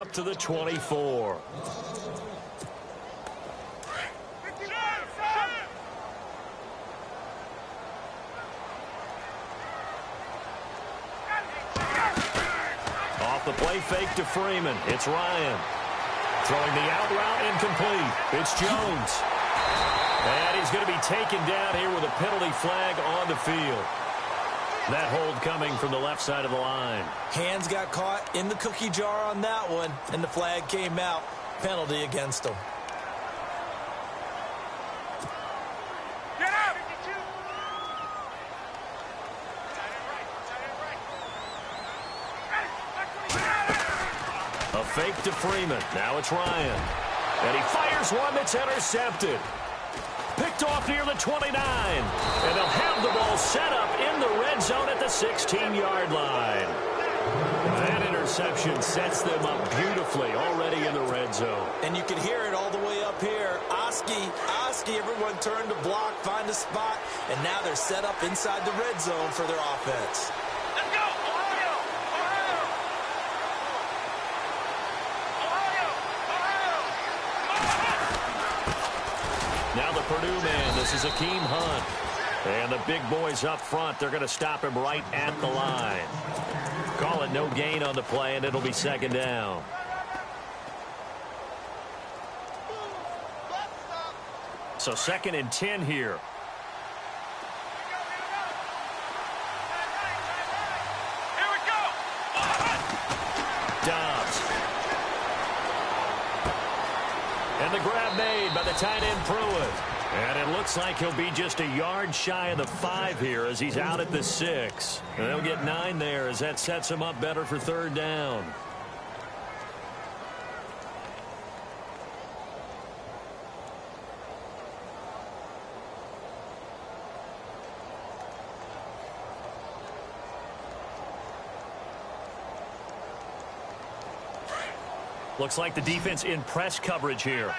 Up to the 24. Off the play fake to Freeman. It's Ryan. Throwing the out route incomplete. It's Jones. And he's going to be taken down here with a penalty flag on the field. That hold coming from the left side of the line. Hands got caught in the cookie jar on that one, and the flag came out. Penalty against him. Get out! A fake to Freeman. Now it's Ryan. And he fires one that's intercepted. Picked off near the 29. And they'll have the ball set up in the red zone at the 16-yard line. That interception sets them up beautifully already in the red zone. And you can hear it all the way up here. Oski, everyone turned to block, find a spot, and now they're set up inside the red zone for their offense. Let's go! Ohio! Now the Purdue man, this is Akeem Hunt. And the big boys up front, they're going to stop him right at the line. Call it no gain on the play, and it'll be second down. So 2nd and 10 here. Here we go! Dobbs. And the grab made by the tight end Pruitt. And it looks like he'll be just a yard shy of the 5 here as he's out at the 6. And they'll get 9 there as that sets him up better for 3rd down. Looks like the defense in press coverage here.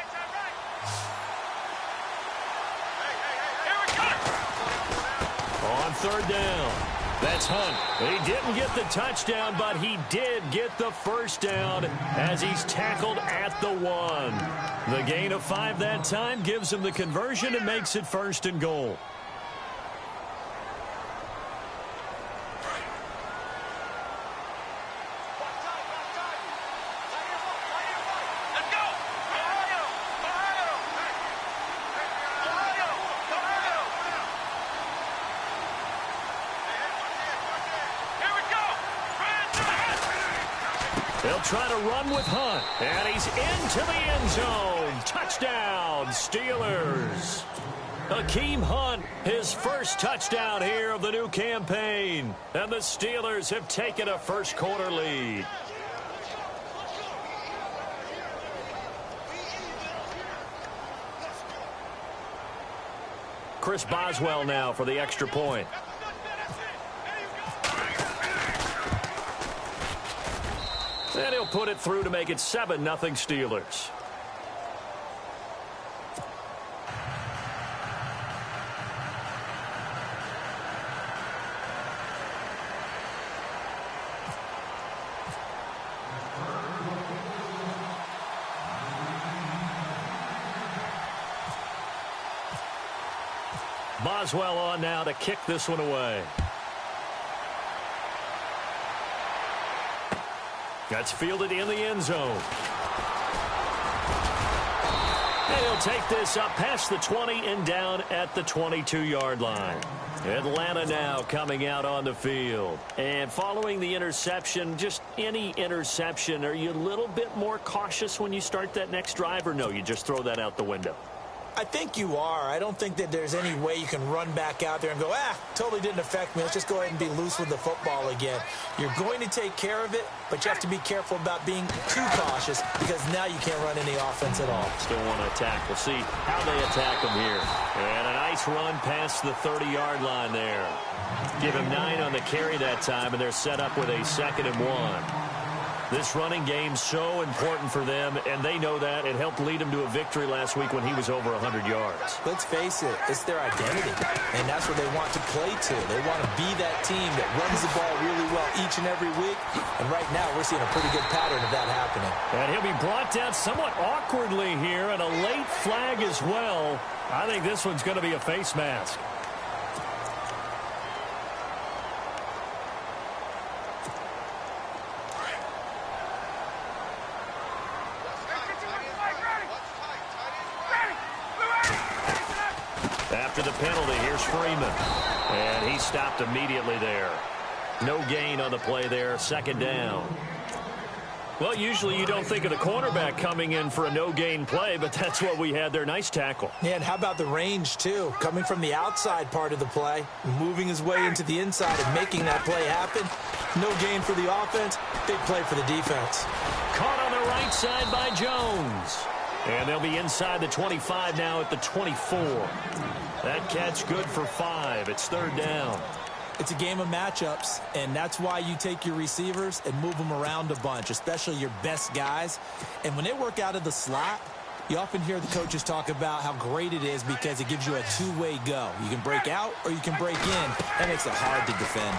On 3rd down. That's Hunt. He didn't get the touchdown, but he did get the 1st down as he's tackled at the 1. The gain of 5 that time gives him the conversion and makes it 1st and goal. They'll try to run with Hunt, and he's into the end zone. Touchdown, Steelers. Akeem Hunt, his first touchdown here of the new campaign. And the Steelers have taken a first-quarter lead. Chris Boswell now for the extra point. And he'll put it through to make it 7-0 Steelers. Boswell on now to kick this one away. That's fielded in the end zone. And he'll take this up past the 20 and down at the 22-yard line. Atlanta now coming out on the field. And following the interception, just any interception, are you a little bit more cautious when you start that next drive, or no, you just throw that out the window? I think you are. I don't think that there's any way you can run back out there and go, totally didn't affect me. Let's just go ahead and be loose with the football again. You're going to take care of it, but you have to be careful about being too cautious because now you can't run any offense at all. Still want to attack. We'll see how they attack him here. And a nice run past the 30-yard line there. Give him 9 on the carry that time, and they're set up with a 2nd and 1. This running game's so important for them, and they know that. It helped lead them to a victory last week when he was over 100 yards. Let's face it, it's their identity, and that's what they want to play to. They want to be that team that runs the ball really well each and every week, and right now we're seeing a pretty good pattern of that happening. And he'll be brought down somewhat awkwardly here, and a late flag as well. I think this one's going to be a face mask. After the penalty, here's Freeman. And he stopped immediately there. No gain on the play there, second down. Well, usually you don't think of the cornerback coming in for a no-gain play, but that's what we had there. Nice tackle. Yeah, and how about the range, too? Coming from the outside part of the play, moving his way into the inside and making that play happen. No gain for the offense, big play for the defense. Caught on the right side by Jones. And they'll be inside the 25 now at the 24. That catch good for 5. It's third down. It's a game of matchups, and that's why you take your receivers and move them around a bunch, especially your best guys. And when they work out of the slot, you often hear the coaches talk about how great it is because it gives you a two-way go. You can break out or you can break in. That makes it hard to defend.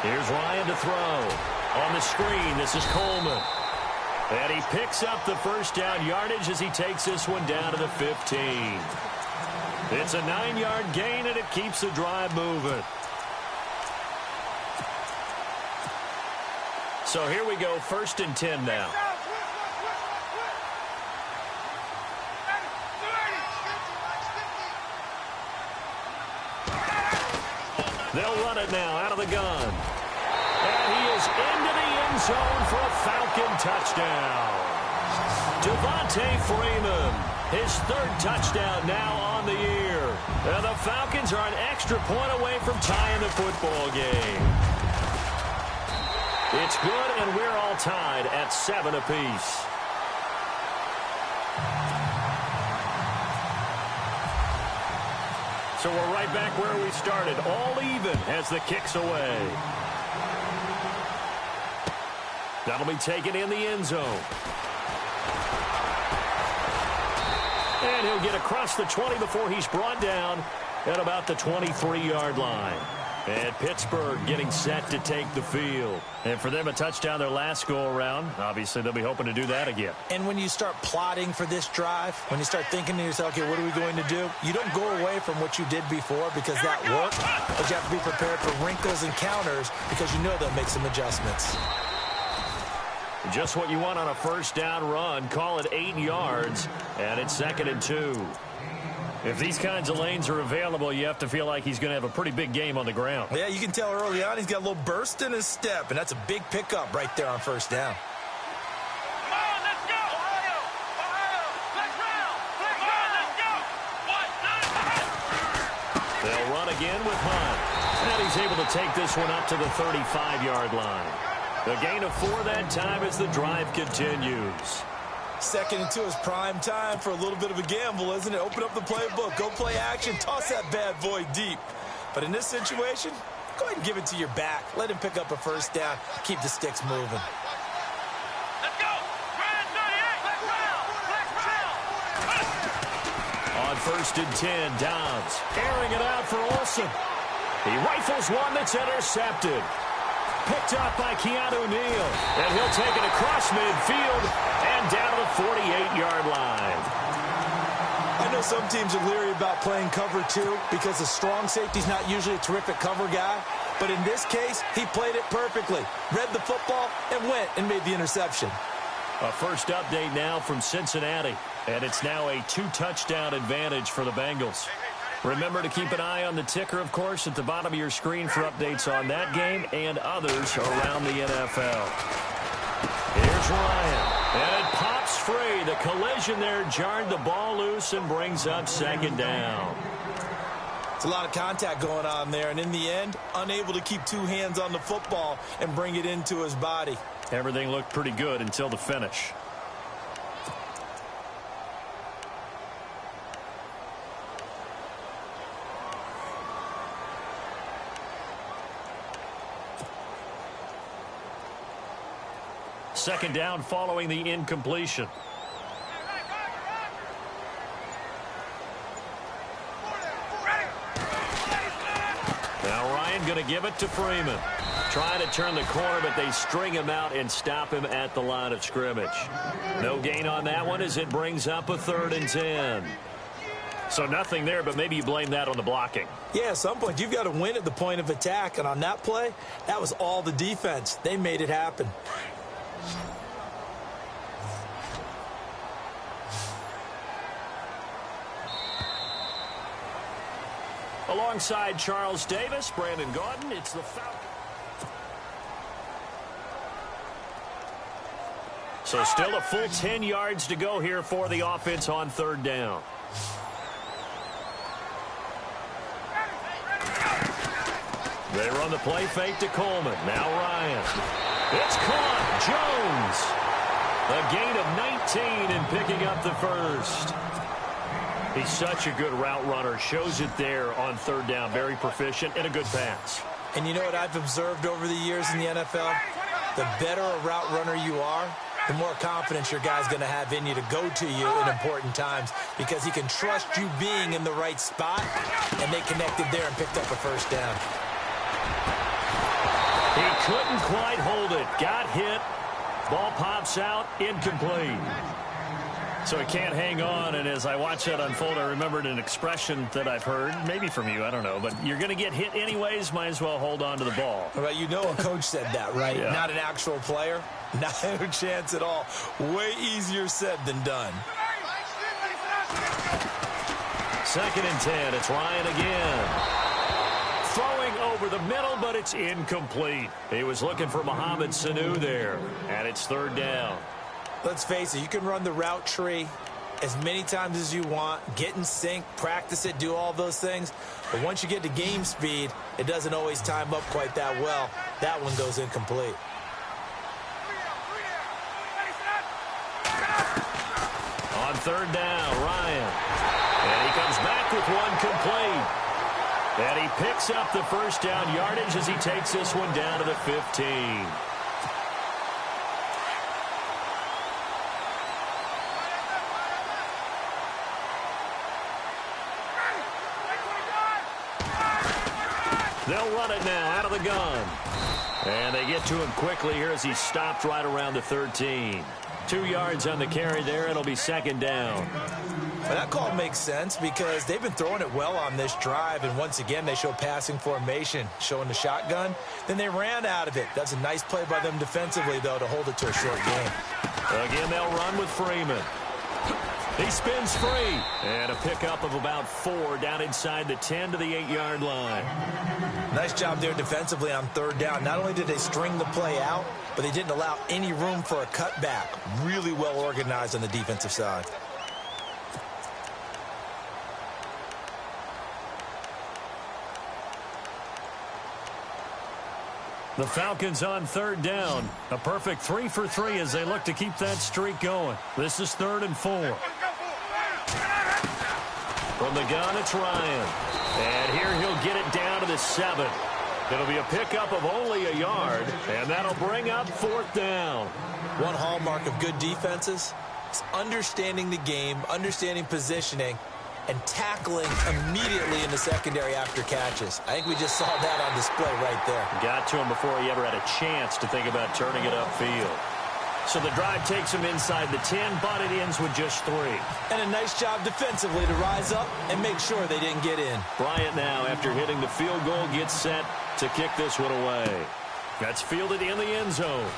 Here's Ryan to throw. On the screen, this is Coleman. And he picks up the first down yardage as he takes this one down to the 15. It's a 9-yard gain, and it keeps the drive moving. So here we go, 1st and 10 now. They'll run it now out of the gun. And he is into the end zone for a Falcon touchdown. Devontae Freeman, his 3rd touchdown now on the year. And the Falcons are an extra point away from tying the football game. It's good, and we're all tied at 7 apiece. So we're right back where we started, all even as the kick's away. That'll be taken in the end zone. And he'll get across the 20 before he's brought down at about the 23-yard line. And Pittsburgh getting set to take the field. And for them, a touchdown their last go-around. Obviously, they'll be hoping to do that again. And when you start plotting for this drive, when you start thinking to yourself, okay, what are we going to do? You don't go away from what you did before because that worked. But you have to be prepared for wrinkles and counters because you know they'll make some adjustments. Just what you want on a first down run. Call it 8 yards, and it's 2nd and 2. If these kinds of lanes are available, you have to feel like he's going to have a pretty big game on the ground. Yeah, you can tell early on he's got a little burst in his step, and that's a big pickup right there on first down. Come on, let's go! Ohio! Let's round! Come on, let's go! 1, 2, They'll run again with Hunt. And he's able to take this one up to the 35-yard line. The gain of 4 that time as the drive continues. 2nd and 2 is prime time for a little bit of a gamble, isn't it? Open up the playbook, go play action, toss that bad boy deep. But in this situation, go ahead and give it to your back. Let him pick up a first down, keep the sticks moving. let's go! Grand 38! Let's round! On 1st and 10, Downs airing it out for Olsen. He rifles one that's intercepted. Picked up by Keanu Neal. And he'll take it across midfield and down to the 48-yard line. I know some teams are leery about playing cover 2 because the strong safety's not usually a terrific cover guy. But in this case, he played it perfectly. Read the football and went and made the interception. A first update now from Cincinnati. And it's now a 2-touchdown advantage for the Bengals. Remember to keep an eye on the ticker, of course, at the bottom of your screen for updates on that game and others around the NFL. Here's Ryan. And it pops free. The collision there jarred the ball loose and brings up 2nd down. It's a lot of contact going on there, and in the end, unable to keep 2 hands on the football and bring it into his body. Everything looked pretty good until the finish. second down following the incompletion. Now Ryan going to give it to Freeman. Trying to turn the corner, but they string him out and stop him at the line of scrimmage. No gain on that one as it brings up a 3rd and 10. So nothing there, but maybe you blame that on the blocking. Yeah, at some point, you've got to win at the point of attack. And on that play, that was all the defense. They made it happen. Alongside Charles Davis, Brandon Gaudin, it's the Falcons. So still a full 10 yards to go here for the offense on 3rd down. They run the play fake to Coleman. Now Ryan. It's caught. Jones. A gain of 19 and picking up the first. He's such a good route runner. Shows it there on 3rd down. Very proficient and a good pass. And you know what I've observed over the years in the NFL? The better a route runner you are, the more confidence your guy's going to have in you to go to you in important times because he can trust you being in the right spot, and they connected there and picked up a first down. He couldn't quite hold it. Got hit. Ball pops out. Incomplete. So he can't hang on, and as I watch that unfold, I remembered an expression that I've heard, maybe from you, I don't know, but you're going to get hit anyways, might as well hold on to the ball. Right, you know a coach said that, right? Yeah. Not an actual player. Not a chance at all. Way easier said than done. 2nd and 10. It's Ryan again. Throwing over the middle, but it's incomplete. He was looking for Mohamed Sanu there, and it's 3rd down. Let's face it, you can run the route tree as many times as you want, get in sync, practice it, do all those things. But once you get to game speed, it doesn't always time up quite that well. That one goes incomplete. On 3rd down, Ryan. And he comes back with one complete. And he picks up the first down yardage as he takes this one down to the 15. They'll run it now out of the gun. And they get to him quickly here as he stopped right around the 13. 2 yards on the carry there. It'll be 2nd down. Well, that call makes sense because they've been throwing it well on this drive, and once again they show passing formation, showing the shotgun. Then they ran out of it. That's a nice play by them defensively, though, to hold it to a short game. Again, they'll run with Freeman. He spins free. And a pickup of about 4 down inside the 10 to the 8-yard line. Nice job there defensively on 3rd down. Not only did they string the play out, but they didn't allow any room for a cutback. Really well organized on the defensive side. The Falcons on 3rd down. A perfect 3 for 3 as they look to keep that streak going. This is 3rd and 4. From the gun, it's Ryan. And here he'll get it down to the 7. It'll be a pickup of only a yard, and that'll bring up 4th down. One hallmark of good defenses is understanding the game, understanding positioning, and tackling immediately in the secondary after catches. I think we just saw that on display right there. Got to him before he ever had a chance to think about turning it upfield. So the drive takes him inside the 10, but it ends with just 3. And a nice job defensively to rise up and make sure they didn't get in. Bryant now, after hitting the field goal, gets set to kick this one away. That's fielded in the end zone.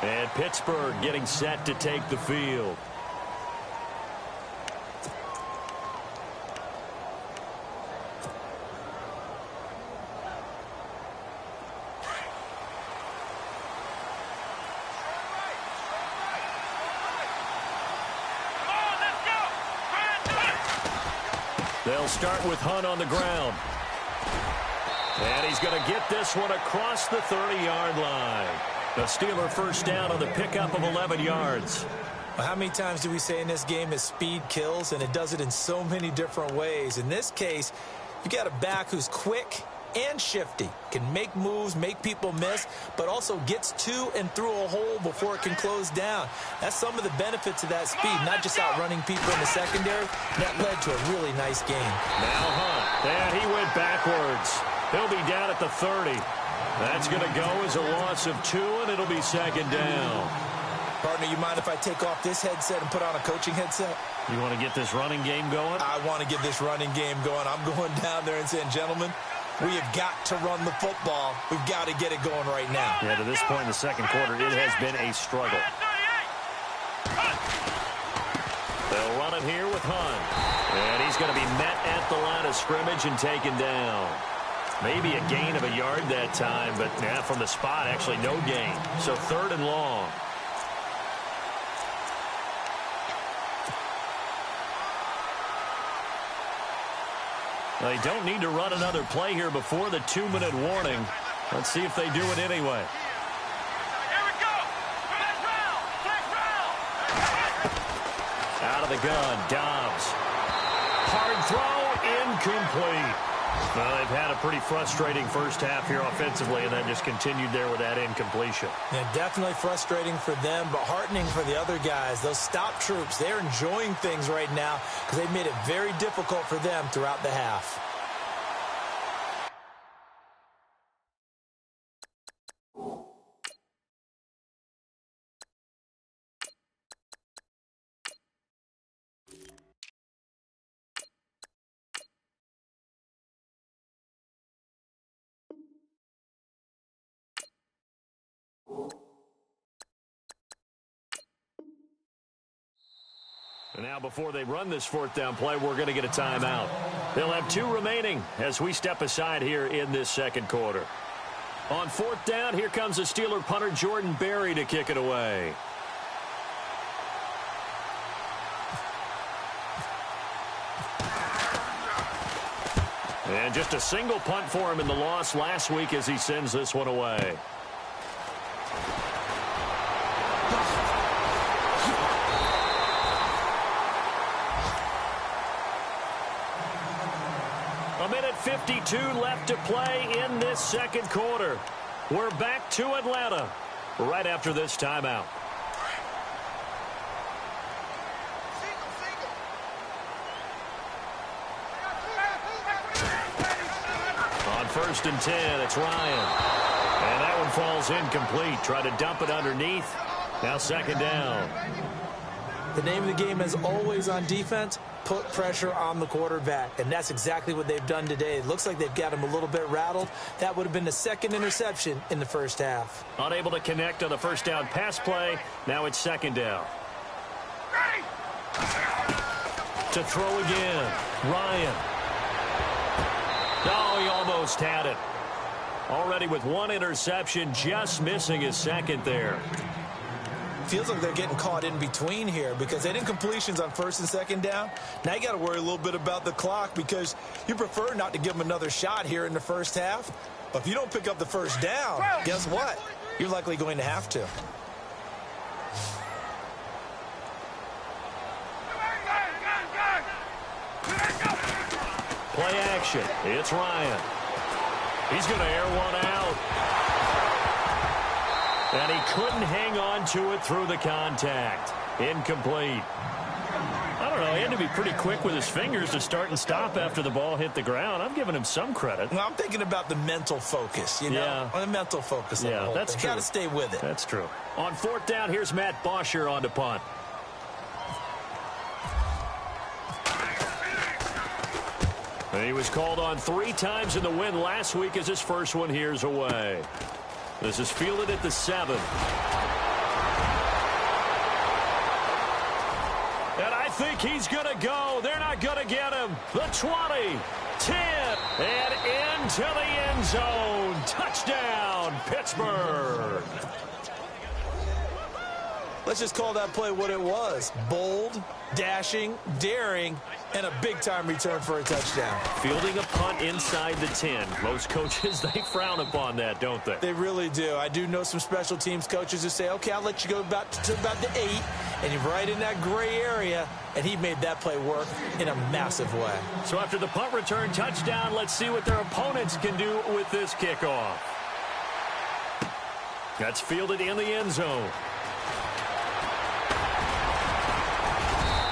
And Pittsburgh getting set to take the field. They'll start with Hunt on the ground. And he's going to get this one across the 30-yard line. The Steeler first down on the pickup of 11 yards. Well, how many times do we say in this game is speed kills, and it does it in so many different ways. In this case, you got a back who's quick and shifty. Can make moves, make people miss, but also gets to and through a hole before it can close down. That's some of the benefits of that speed, not just outrunning people in the secondary. That led to a really nice game. Now Hunt, and he went backwards. He'll be down at the 30. That's going to go as a loss of 2, and it'll be second down. Partner, you mind if I take off this headset and put on a coaching headset? You want to get this running game going? I want to get this running game going. I'm going down there and saying, gentlemen, we have got to run the football. We've got to get it going right now. Yeah, to this point in the second quarter, it has been a struggle. They'll run it here with Hunt. And he's going to be met at the line of scrimmage and taken down. Maybe a gain of a yard that time, but yeah, from the spot, actually no gain. So 3rd and long. They don't need to run another play here before the 2-minute warning. Let's see if they do it anyway. Here we go. Flex round. Out of the gun, Dobbs. Hard throw, incomplete. Well, they've had a pretty frustrating first half here offensively, and then just continued there with that incompletion. Yeah, definitely frustrating for them, but heartening for the other guys. Those stop troops, they're enjoying things right now because they've made it very difficult for them throughout the half. And now before they run this 4th down play, we're going to get a timeout. They'll have 2 remaining as we step aside here in this second quarter. On 4th down, here comes the Steeler punter Jordan Berry to kick it away. And just a single punt for him in the loss last week as he sends this one away. A minute 52 left to play in this second quarter. We're back to Atlanta right after this timeout. On 1st and 10, it's Ryan. And that one falls incomplete. Try to dump it underneath. Now 2nd down. The name of the game is always on defense, put pressure on the quarterback. And that's exactly what they've done today. It looks like they've got him a little bit rattled. That would have been the 2nd interception in the first half. Unable to connect on the 1st down pass play. Now it's 2nd down. To throw again. Ryan. Oh, he almost had it. Already with 1 interception, just missing his 2nd there. Feels like they're getting caught in between here because they didn't completions on 1st and 2nd down. Now you got to worry a little bit about the clock because you prefer not to give them another shot here in the first half. But if you don't pick up the 1st down, guess what? You're likely going to have to. Play action. It's Ryan. He's going to air one out. And he couldn't hang on to it through the contact. Incomplete. I don't know. He had to be pretty quick with his fingers to start and stop after the ball hit the ground. I'm giving him some credit. Well, I'm thinking about the mental focus, you know? Yeah. On the mental focus of the whole that's thing. true. Got to stay with it. That's true. On 4th down, here's Matt Bosher on to punt. He was called on 3 times in the win last week as his first one here's away. This is fielded at the 7. And I think he's going to go. They're not going to get him. The 20, 10, and into the end zone. Touchdown, Pittsburgh. Let's just call that play what it was. Bold, dashing, daring, and a big-time return for a touchdown. Fielding a punt inside the 10. Most coaches, they frown upon that, don't they? They really do. I do know some special teams coaches who say, okay, I'll let you go to about the 8, and you're right in that gray area, and he made that play work in a massive way. So after the punt return touchdown, let's see what their opponents can do with this kickoff. That's fielded in the end zone.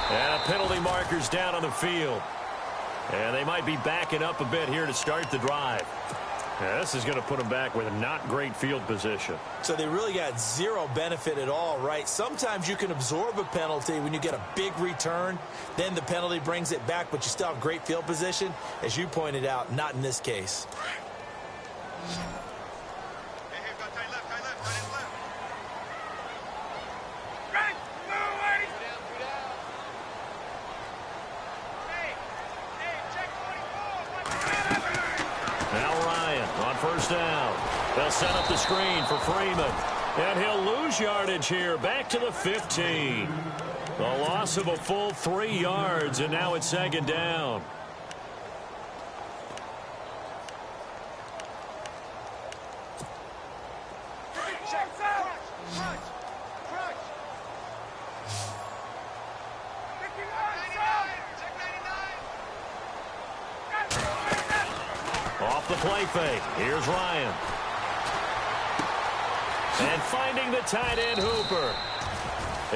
And a penalty marker's down on the field. And they might be backing up a bit here to start the drive. Yeah, this is going to put them back with a not great field position. So they really got zero benefit at all, right? Sometimes you can absorb a penalty when you get a big return. Then the penalty brings it back, but you still have great field position. As you pointed out, not in this case. First down. They'll set up the screen for Freeman. And he'll lose yardage here. Back to the 15. A loss of a full 3 yards, and now it's second down. Off the play fake. Here's Ryan. And finding the tight end Hooper.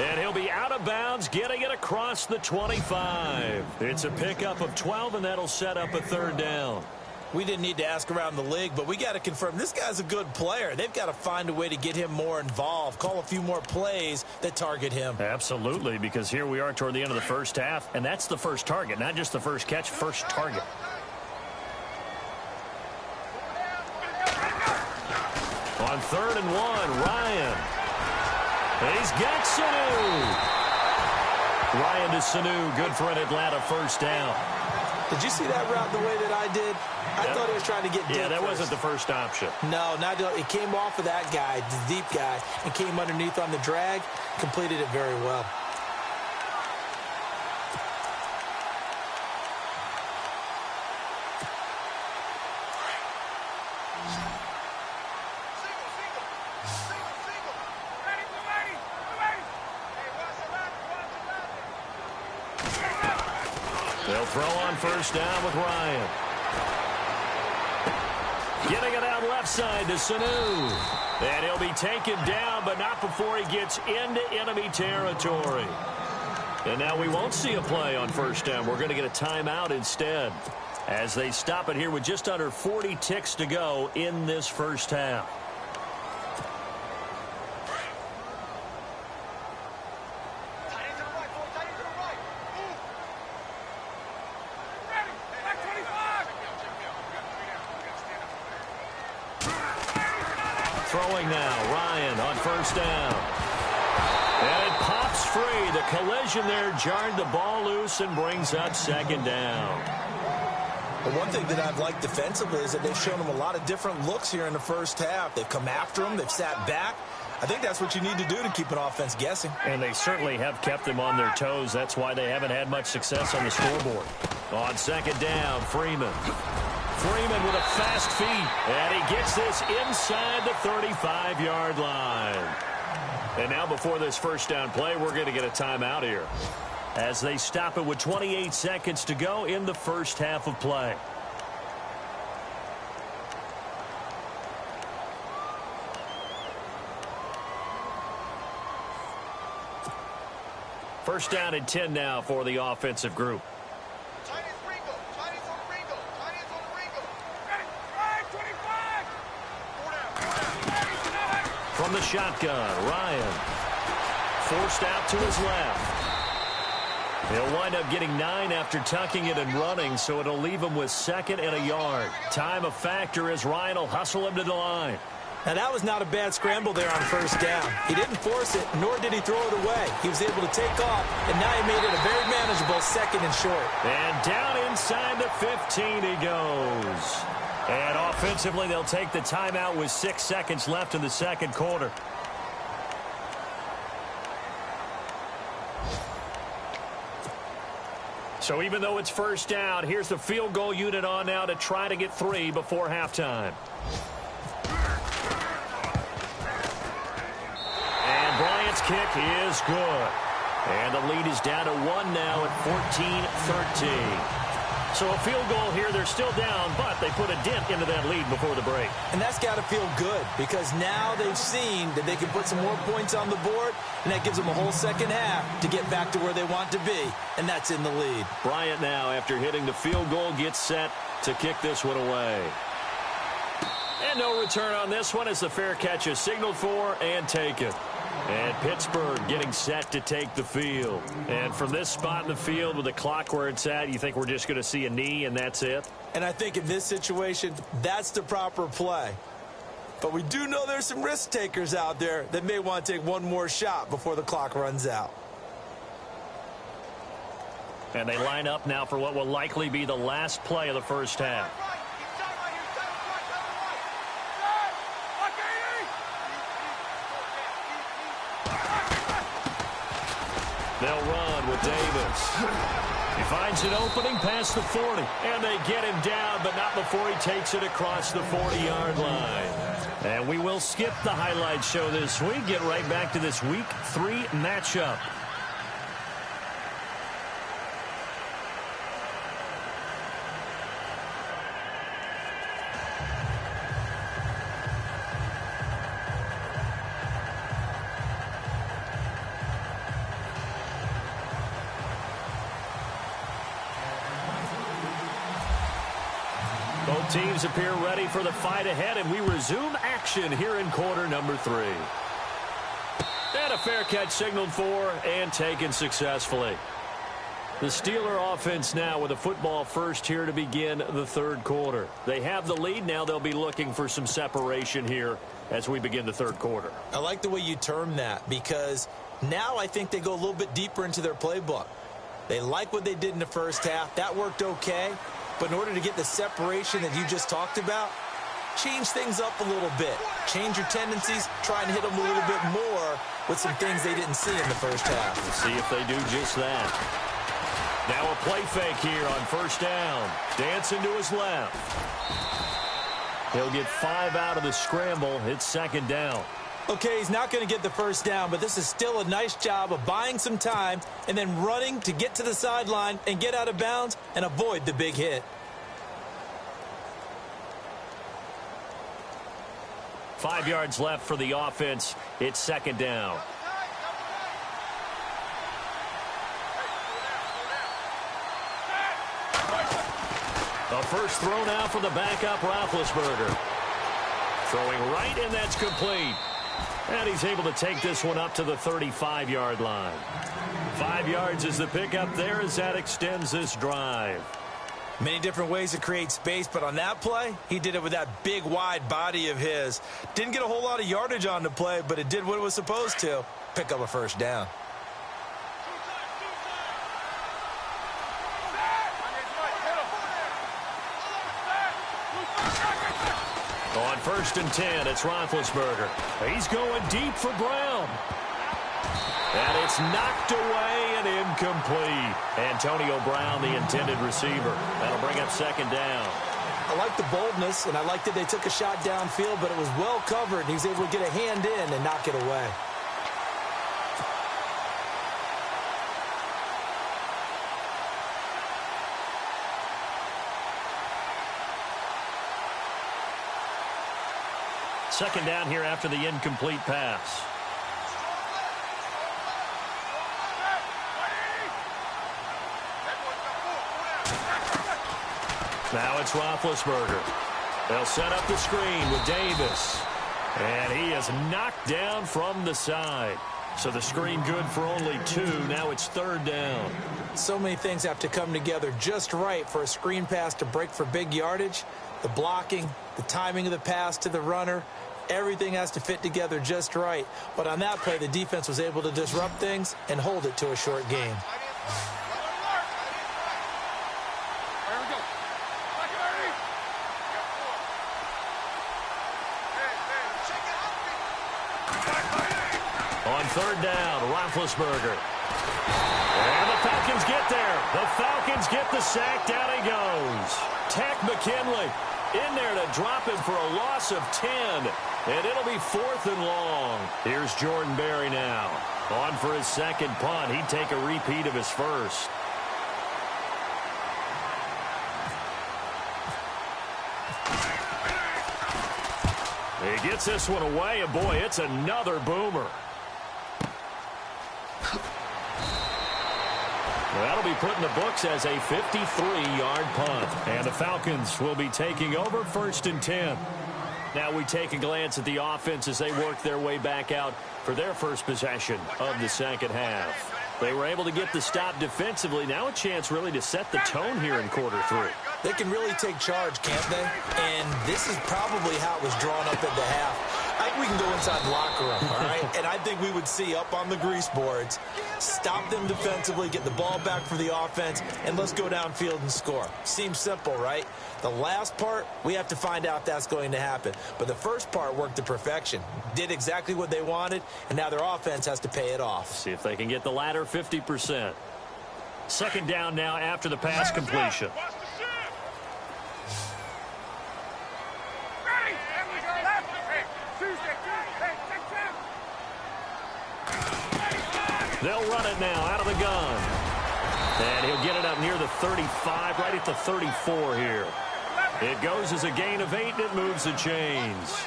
And he'll be out of bounds, getting it across the 25. It's a pickup of 12, and that'll set up a third down. We didn't need to ask around the league, but we got to confirm this guy's a good player. They've got to find a way to get him more involved, call a few more plays that target him. Absolutely, because here we are toward the end of the first half, and that's the first target, not just the first catch, first target. On 3rd and 1, Ryan. He's got Sanu. Ryan to Sanu, good for an Atlanta first down. Did you see that route the way that I did? I thought he was trying to get deep. Yeah, that first. wasn't the first option. No, it came off of that guy, the deep guy, and came underneath on the drag, completed it very well. They'll throw on first down with Ryan. Getting it out left side to Sanu. And he'll be taken down, but not before he gets into enemy territory. And now we won't see a play on first down. We're going to get a timeout instead, as they stop it here with just under 40 ticks to go in this first half. Throwing now, Ryan on first down. And it pops free. The collision there jarred the ball loose and brings up second down. Well, one thing that I've liked defensively is that they've shown him a lot of different looks here in the first half. They've come after him. They've sat back. I think that's what you need to do to keep an offense guessing. And they certainly have kept them on their toes. That's why they haven't had much success on the scoreboard. On second down, Freeman. Freeman with a fast feet, and he gets this inside the 35-yard line. And now before this first down play, we're going to get a timeout here, as they stop it with 28 seconds to go in the first half of play. First down and 10 now for the offensive group. From the shotgun, Ryan. Forced out to his left. He'll wind up getting 9 after tucking it and running, so it'll leave him with 2nd and a yard. Time a factor as Ryan will hustle him to the line. Now, that was not a bad scramble there on first down. He didn't force it, nor did he throw it away. He was able to take off, and now he made it a very manageable 2nd and short. And down inside the 15 he goes. And offensively, they'll take the timeout with 6 seconds left in the second quarter. So even though it's first down, here's the field goal unit on now to try to get 3 before halftime. And Bryant's kick is good. And the lead is down to 1 now at 14-13. So a field goal here, they're still down, but they put a dent into that lead before the break. And that's got to feel good because now they've seen that they can put some more points on the board, and that gives them a whole second half to get back to where they want to be, and that's in the lead. Bryant now, after hitting the field goal, gets set to kick this one away. And no return on this one as the fair catch is signaled for and taken. And Pittsburgh getting set to take the field. And from this spot in the field with the clock where it's at, you think we're just going to see a knee and that's it? And I think in this situation, that's the proper play. But we do know there's some risk takers out there that may want to take one more shot before the clock runs out. And they line up now for what will likely be the last play of the first half. They'll run with Davis. He finds an opening past the 40, and they get him down, but not before he takes it across the 40-yard line. And we will skip the highlight show this week, get right back to this Week 3 matchup. Both teams appear ready for the fight ahead, and we resume action here in quarter number 3. And a fair catch signaled for and taken successfully. The Steeler offense now with a football first here to begin the third quarter. They have the lead. Now they'll be looking for some separation here as we begin the third quarter. I like the way you term that because now I think they go a little bit deeper into their playbook. They like what they did in the first half. That worked okay. But in order to get the separation that you just talked about, change things up a little bit. Change your tendencies, try and hit them a little bit more with some things they didn't see in the first half. Let's see if they do just that. Now a play fake here on first down. Dancing to his left. He'll get 5 out of the scramble. It's second down. Okay, he's not going to get the first down, but this is still a nice job of buying some time and then running to get to the sideline and get out of bounds and avoid the big hit. 5 yards left for the offense. It's second down. A first throw now for the backup Roethlisberger. Throwing right, and that's complete. And he's able to take this one up to the 35-yard line. 5 yards is the pickup there as that extends this drive. Many different ways to create space, but on that play, he did it with that big, wide body of his. Didn't get a whole lot of yardage on the play, but it did what it was supposed to. Pick up a first down. On first and 10, it's Roethlisberger. He's going deep for Brown. And it's knocked away and incomplete. Antonio Brown, the intended receiver. That'll bring up second down. I like the boldness, and I like that they took a shot downfield, but it was well covered, and he was able to get a hand in and knock it away. Second down here after the incomplete pass. Now it's Roethlisberger. They'll set up the screen with Davis. And he is knocked down from the side. So the screen good for only 2. Now it's third down. So many things have to come together just right for a screen pass to break for big yardage. The blocking, the timing of the pass to the runner, everything has to fit together just right. But on that play, the defense was able to disrupt things and hold it to a short game. On third down, Roethlisberger. And the Falcons get there. The Falcons get the sack. Down he goes. Tech McKinley in there to drop him for a loss of 10. And it'll be 4th and long. Here's Jordan Berry now. On for his second punt. He'd take a repeat of his first. He gets this one away, and boy, it's another boomer. That'll be put in the books as a 53-yard punt. And the Falcons will be taking over 1st and 10. Now we take a glance at the offense as they work their way back out for their first possession of the second half. They were able to get the stop defensively. Now a chance really to set the tone here in quarter 3. They can really take charge, can't they? And this is probably how it was drawn up at the half. I think we can go inside the locker room, all right? And I think we would see up on the grease boards, stop them defensively, get the ball back for the offense, and let's go downfield and score. Seems simple, right? The last part, we have to find out if that's going to happen. But the first part worked to perfection. Did exactly what they wanted, and now their offense has to pay it off. See if they can get the latter 50%. Second down now after the pass completion. They'll run it now out of the gun. And he'll get it up near the 35, right at the 34 here. It goes as a gain of 8, and it moves the chains.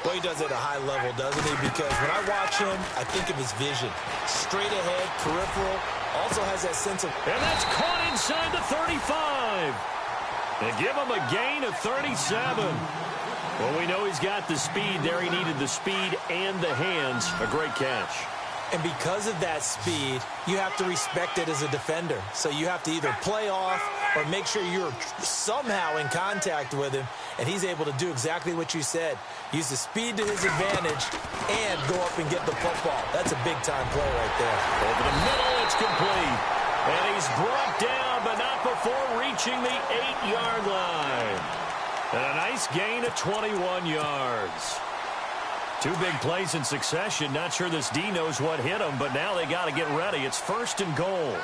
Well, he does it at a high level, doesn't he? Because when I watch him, I think of his vision. Straight ahead, peripheral, also has that sense of... And that's caught inside the 35. They give him a gain of 37. Well, we know he's got the speed there. He needed the speed and the hands. A great catch. And because of that speed, you have to respect it as a defender. So you have to either play off or make sure you're somehow in contact with him, and he's able to do exactly what you said. Use the speed to his advantage and go up and get the football. That's a big-time play right there. Over the middle, it's complete. And he's brought down, but not before reaching the 8-yard line. And a nice gain of 21 yards. 2 big plays in succession. Not sure this D knows what hit him, but now they got to get ready. It's 1st and goal.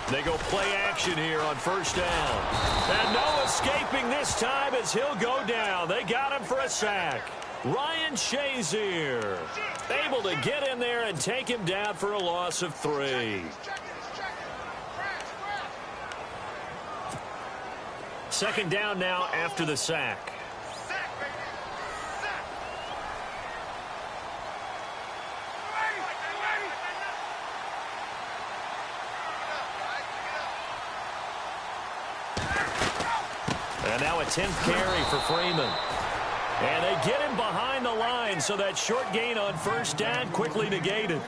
They go play action here on 1st down. And no escaping this time as he'll go down. They got him for a sack. Ryan Shazier able to get in there and take him down for a loss of 3. Second down now after the sack. And now a 10th carry for Freeman. And they get him behind the line, so that short gain on 1st down quickly negated.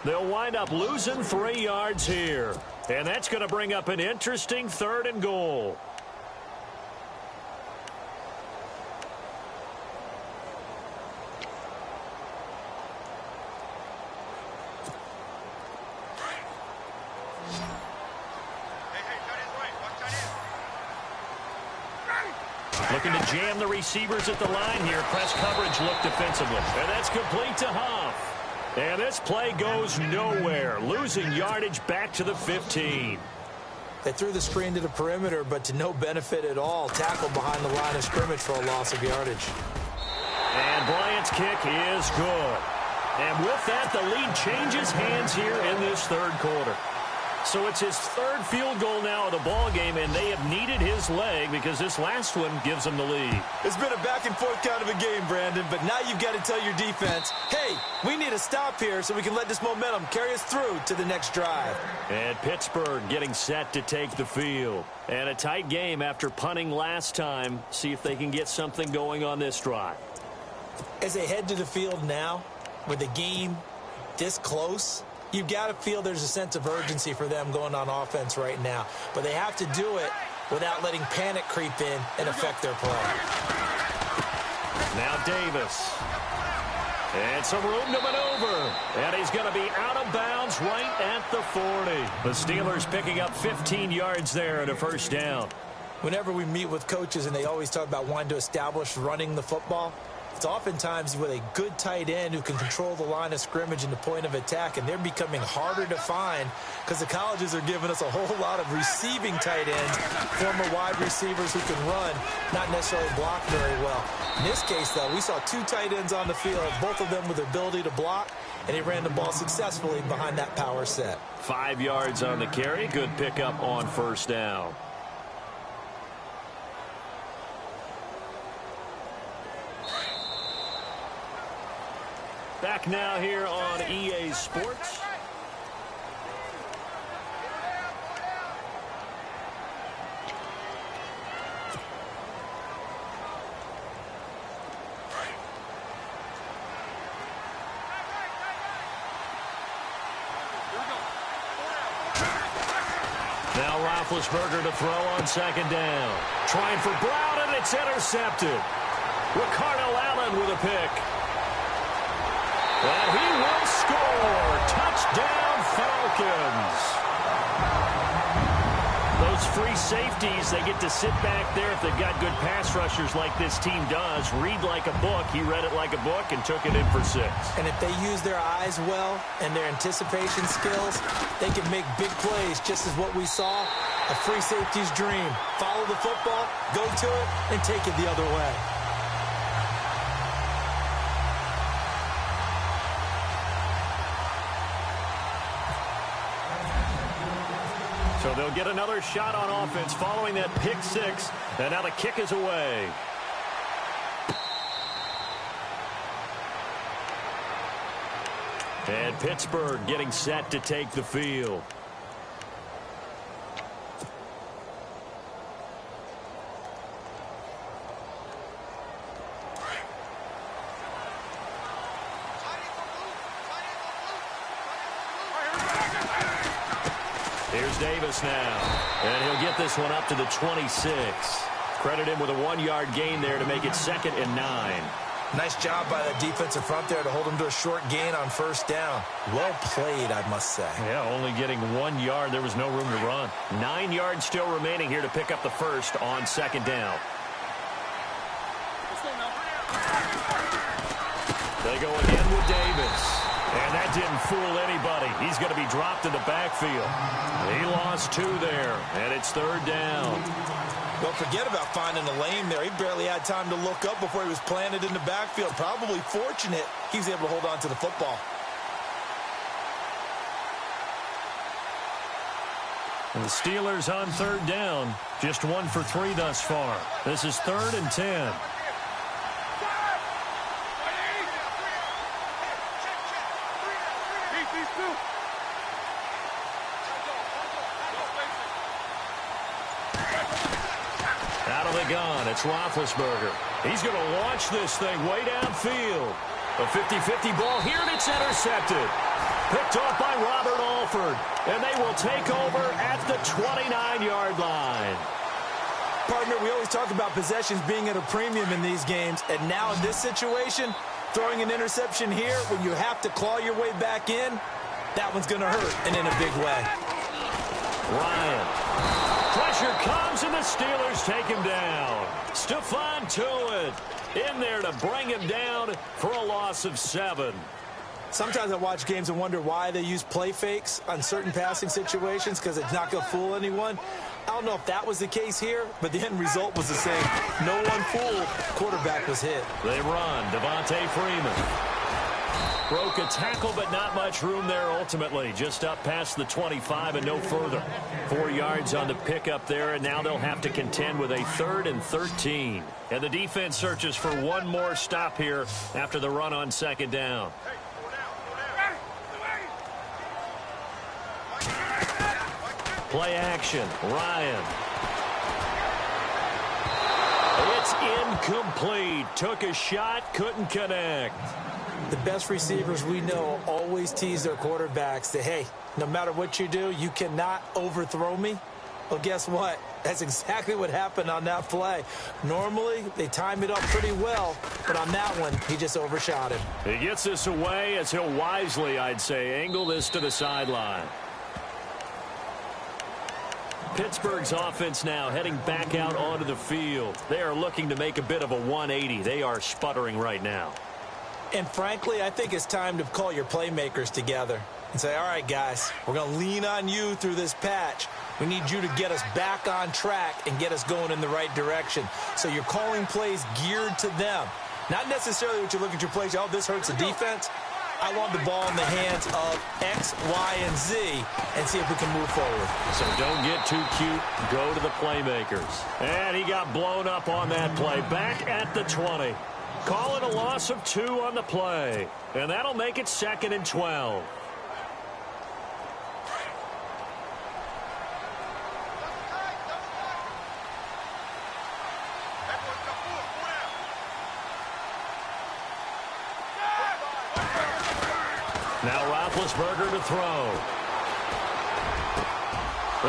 They'll wind up losing 3 yards here. And that's going to bring up an interesting 3rd and goal. Looking to jam the receivers at the line here. Press coverage look defensively. And that's complete to Huff. And this play goes nowhere. Losing yardage back to the 15. They threw the screen to the perimeter, but to no benefit at all. Tackle behind the line of scrimmage for a loss of yardage. And Bryant's kick is good. And with that, the lead changes hands here in this 3rd quarter. So it's his 3rd field goal now of the ball game, and they have needed his leg because this last one gives them the lead. It's been a back-and-forth kind of a game, Brandon, but now you've got to tell your defense, hey, we need a stop here so we can let this momentum carry us through to the next drive. And Pittsburgh getting set to take the field. And a tight game after punting last time. See if they can get something going on this drive. As they head to the field now, with the game this close, you've got to feel there's a sense of urgency for them going on offense right now. But they have to do it without letting panic creep in and affect their play. Now Davis. And some room to maneuver. And he's going to be out of bounds right at the 40. The Steelers picking up 15 yards there at a 1st down. Whenever we meet with coaches and they always talk about wanting to establish running the football, it's oftentimes with a good tight end who can control the line of scrimmage and the point of attack, and they're becoming harder to find because the colleges are giving us a whole lot of receiving tight ends, former wide receivers who can run, not necessarily block very well. In this case, though, we saw 2 tight ends on the field, both of them with the ability to block, and he ran the ball successfully behind that power set. 5 yards on the carry. Good pickup on first down. Back now here on EA Sports. Now Roethlisberger to throw on second down. Trying for Brown, and it's intercepted. Ricardo Allen with a pick. And he will score. Touchdown, Falcons. Those free safeties, they get to sit back there if they've got good pass rushers like this team does. Read like a book. He read it like a book and took it in for 6. And if they use their eyes well and their anticipation skills, they can make big plays, just as what we saw. A free safety's dream. Follow the football, go to it, and take it the other way. So they'll get another shot on offense following that pick 6. And now the kick is away. And Pittsburgh getting set to take the field. Here's Davis now, and he'll get this one up to the 26. Credit him with a 1-yard gain there to make it 2nd and 9. Nice job by the defensive front there to hold him to a short gain on first down. Well played, I must say. Yeah, only getting 1 yard. There was no room to run. 9 yards still remaining here to pick up the first on second down. They go again with Davis. And that didn't fool anybody. He's going to be dropped in the backfield. He lost 2 there, and it's 3rd down. Don't forget about finding a lane there. He barely had time to look up before he was planted in the backfield. Probably fortunate he was able to hold on to the football. And the Steelers on 3rd down. Just 1 for 3 thus far. This is 3rd and 10. Out of the gun, it's Roethlisberger. He's going to launch this thing way downfield. A 50-50 ball here, and it's intercepted. Picked off by Robert Alford. And they will take over at the 29-yard line. Partner, we always talk about possessions being at a premium in these games. And now in this situation, throwing an interception here when you have to claw your way back in, that one's going to hurt, and in a big way. Ryan. Pressure comes, and the Steelers take him down. Stephon Tuitt in there to bring him down for a loss of 7. Sometimes I watch games and wonder why they use play fakes on certain passing situations, because it's not going to fool anyone. I don't know if that was the case here, but the end result was the same. No one fooled. Quarterback was hit. They run. Devontae Freeman. Broke a tackle, but not much room there ultimately. Just up past the 25 and no further. 4 yards on the pickup there, and now they'll have to contend with a 3rd and 13. And the defense searches for one more stop here after the run on second down. Play action. Ryan. It's incomplete. Took a shot, couldn't connect. The best receivers we know always tease their quarterbacks that, hey, no matter what you do, you cannot overthrow me. Well, guess what? That's exactly what happened on that play. Normally, they time it up pretty well, but on that one, he just overshot him. He gets this away as he'll wisely, I'd say, angle this to the sideline. Pittsburgh's offense now heading back out onto the field. They are looking to make a bit of a 180. They are sputtering right now. And frankly, I think it's time to call your playmakers together and say, all right, guys, we're going to lean on you through this patch. We need you to get us back on track and get us going in the right direction. So you're calling plays geared to them. Not necessarily what you look at your plays, oh, this hurts the defense. I want the ball in the hands of X, Y, and Z and see if we can move forward. So don't get too cute. Go to the playmakers. And he got blown up on that play. Back at the 20. Call it a loss of 2 on the play. And that'll make it 2nd and 12. Now Roethlisberger to throw.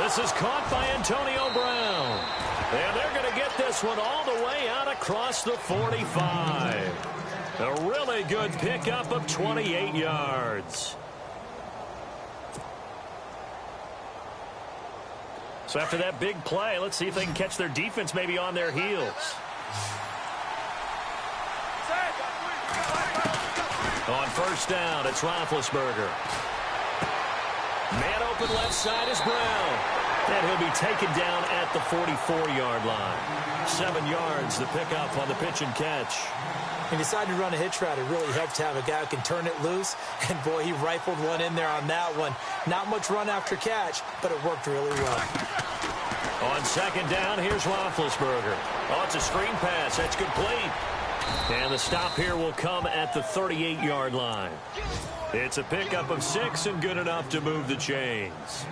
This is caught by Antonio Brown. And they're going to get this one all the way out across the 45. A really good pickup of 28 yards. So after that big play, let's see if they can catch their defense maybe on their heels. On first down, it's Roethlisberger. Man open left side is Brown. And he'll be taken down at the 44-yard line. 7 yards the pickup on the pitch and catch. He decided to run a hitch route. It really helped to have a guy who can turn it loose. And, boy, he rifled one in there on that one. Not much run after catch, but it worked really well. On second down, here's Roethlisberger. Oh, it's a screen pass. That's complete. And the stop here will come at the 38-yard line. It's a pickup of 6 and good enough to move the chains.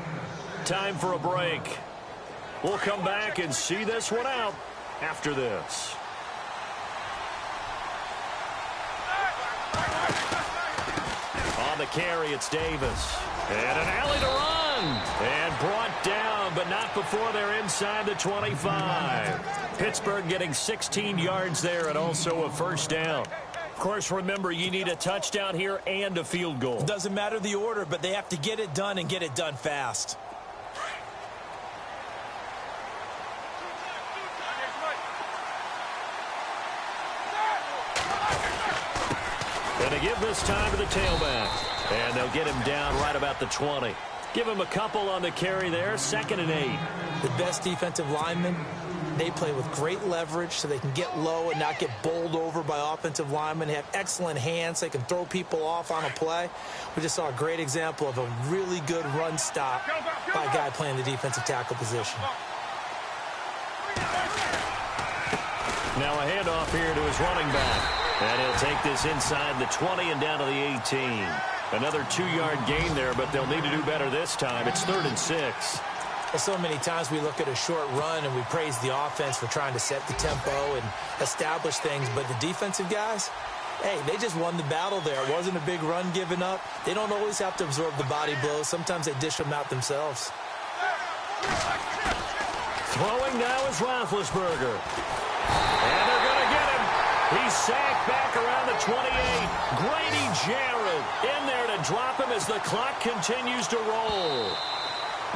Time for a break. We'll come back and see this one out after this. On the carry, it's Davis. And an alley to run. And brought down, but not before they're inside the 25. Pittsburgh getting 16 yards there and also a first down. Of course, remember, you need a touchdown here and a field goal. Doesn't matter the order, but they have to get it done and get it done fast. Going to give this time to the tailback. And they'll get him down right about the 20. Give him a couple on the carry there. 2nd and 8. The best defensive linemen, they play with great leverage so they can get low and not get bowled over by offensive linemen. They have excellent hands. They can throw people off on a play. We just saw a great example of a really good run stop by a guy playing the defensive tackle position. Now a handoff here to his running back. And he'll take this inside the 20 and down to the 18. Another 2-yard gain there, but they'll need to do better this time. It's 3rd and 6. Well, so many times we look at a short run and we praise the offense for trying to set the tempo and establish things. But the defensive guys, hey, they just won the battle there. It wasn't a big run given up. They don't always have to absorb the body blows. Sometimes they dish them out themselves. Throwing now is Roethlisberger. And they're going to get him. He's sacked back around the 28. Grady Jarrett in there to drop him as the clock continues to roll.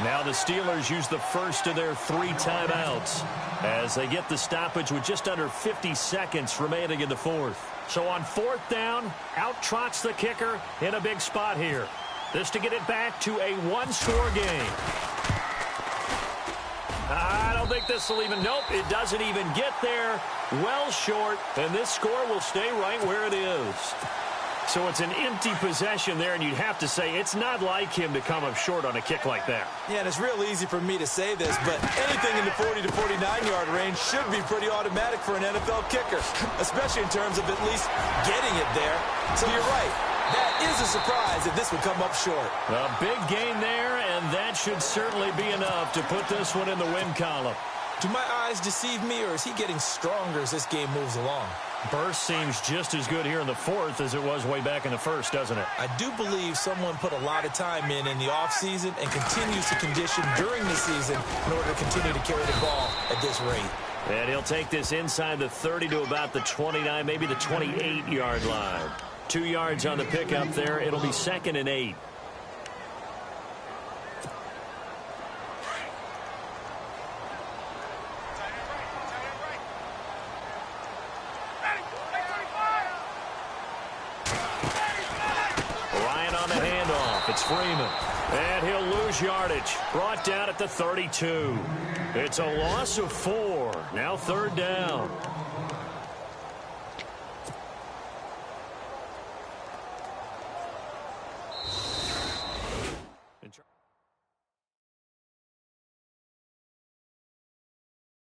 Now the Steelers use the first of their 3 timeouts as they get the stoppage with just under 50 seconds remaining in the 4th. So on 4th down, out trots the kicker in a big spot here. This to get it back to a 1-score game. I don't think this will even, nope, it doesn't even get there. Well short, and this score will stay right where it is. So it's an empty possession there, and you'd have to say it's not like him to come up short on a kick like that. Yeah, and it's real easy for me to say this, but anything in the 40 to 49-yard range should be pretty automatic for an NFL kicker, especially in terms of at least getting it there. So you're right. That is a surprise that this would come up short. A big gain there, and that should certainly be enough to put this one in the win column. Do my eyes deceive me, or is he getting stronger as this game moves along? Burst seems just as good here in the 4th as it was way back in the 1st, doesn't it? I do believe someone put a lot of time in the offseason and continues to condition during the season in order to continue to carry the ball at this rate. And he'll take this inside the 30 to about the 29, maybe the 28-yard line. 2 yards on the pickup there. It'll be 2nd and 8. on the handoff. It's Freeman. And he'll lose yardage. Brought down at the 32. It's a loss of 4. Now third down.